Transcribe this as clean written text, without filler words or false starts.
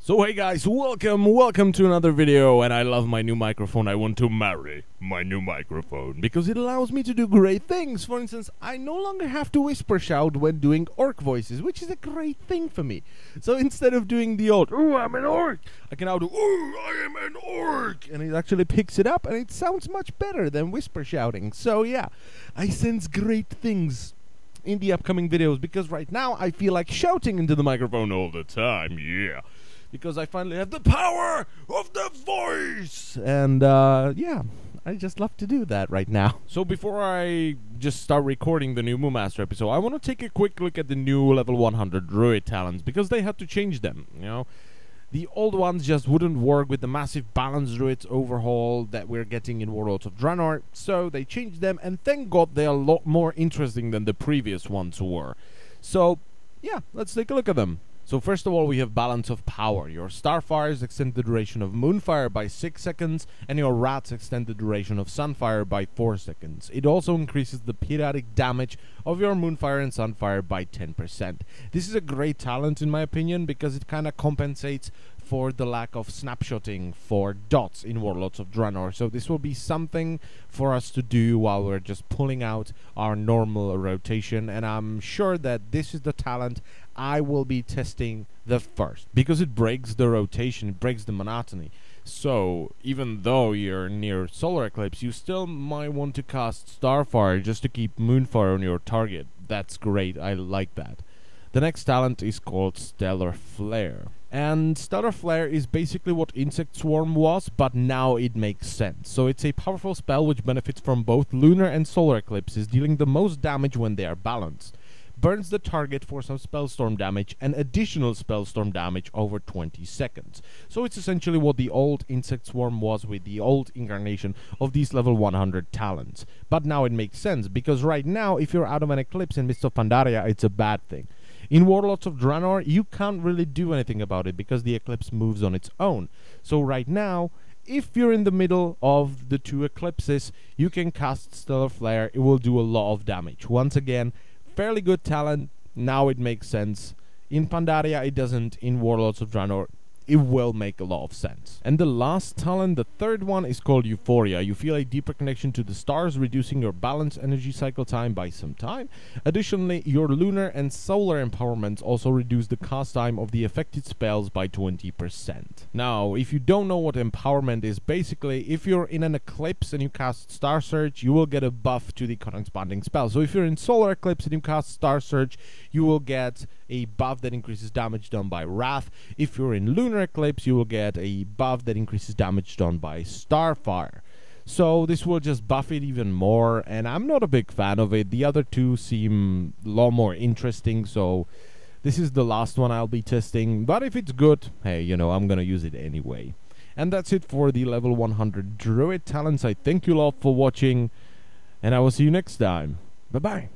So hey guys, welcome to another video, and I love my new microphone. I want to marry my new microphone because it allows me to do great things. For instance, I no longer have to whisper shout when doing orc voices, which is a great thing for me. So instead of doing the old, "Ooh, I'm an orc," I can now do, "Ooh, I am an orc," and it actually picks it up and it sounds much better than whisper shouting. So yeah, I sense great things in the upcoming videos because right now I feel like shouting into the microphone all the time, yeah. Because I finally have the power of the voice! And, yeah, I just love to do that right now. So before I just start recording the new Moonmaster episode, I want to take a quick look at the new level 100 Druid talents, because they had to change them, you know? The old ones just wouldn't work with the massive balance Druids overhaul that we're getting in Warlords of Draenor, so they changed them, and thank God they're a lot more interesting than the previous ones were. So, yeah, let's take a look at them. So first of all, we have Balance of Power. Your Starfires extend the duration of Moonfire by 6 seconds, and your Rats extend the duration of Sunfire by 4 seconds. It also increases the periodic damage of your Moonfire and Sunfire by 10%. This is a great talent in my opinion, because it kinda compensates for the lack of snapshotting for dots in Warlords of Draenor. So this will be something for us to do while we're just pulling out our normal rotation, and I'm sure that this is the talent I will be testing the first, because it breaks the rotation, it breaks the monotony. So even though you're near solar eclipse, you still might want to cast Starfire just to keep Moonfire on your target. That's great, I like that. The next talent is called Stellar Flare. And Stellar Flare is basically what Insect Swarm was, but now it makes sense. So it's a powerful spell which benefits from both lunar and solar eclipses, dealing the most damage when they are balanced. Burns the target for some spellstorm damage and additional spellstorm damage over 20 seconds. So it's essentially what the old Insect Swarm was with the old incarnation of these level 100 talents. But now it makes sense, because right now if you're out of an eclipse in Midst of Pandaria, it's a bad thing. In Warlords of Draenor, you can't really do anything about it because the eclipse moves on its own. So right now, if you're in the middle of the two eclipses, you can cast Stellar Flare. It will do a lot of damage. Once again, fairly good talent. Now it makes sense. In Pandaria it doesn't. In Warlords of Draenor it will make a lot of sense. And the last talent, the third one, is called Euphoria. You feel a deeper connection to the stars, reducing your balance energy cycle time by some time. Additionally, your lunar and solar empowerments also reduce the cast time of the affected spells by 20%. Now, if you don't know what empowerment is, basically, if you're in an eclipse and you cast Star Surge, you will get a buff to the corresponding spell. So if you're in solar eclipse and you cast Star Surge, you will get a buff that increases damage done by Wrath. If you're in lunar eclipse, you will get a buff that increases damage done by Starfire. So this will just buff it even more, and I'm not a big fan of it. The other two seem a lot more interesting, so this is the last one I'll be testing. But if it's good, hey, you know, I'm gonna use it anyway. And that's it for the level 100 Druid talents. I thank you all for watching, and I will see you next time. Bye bye.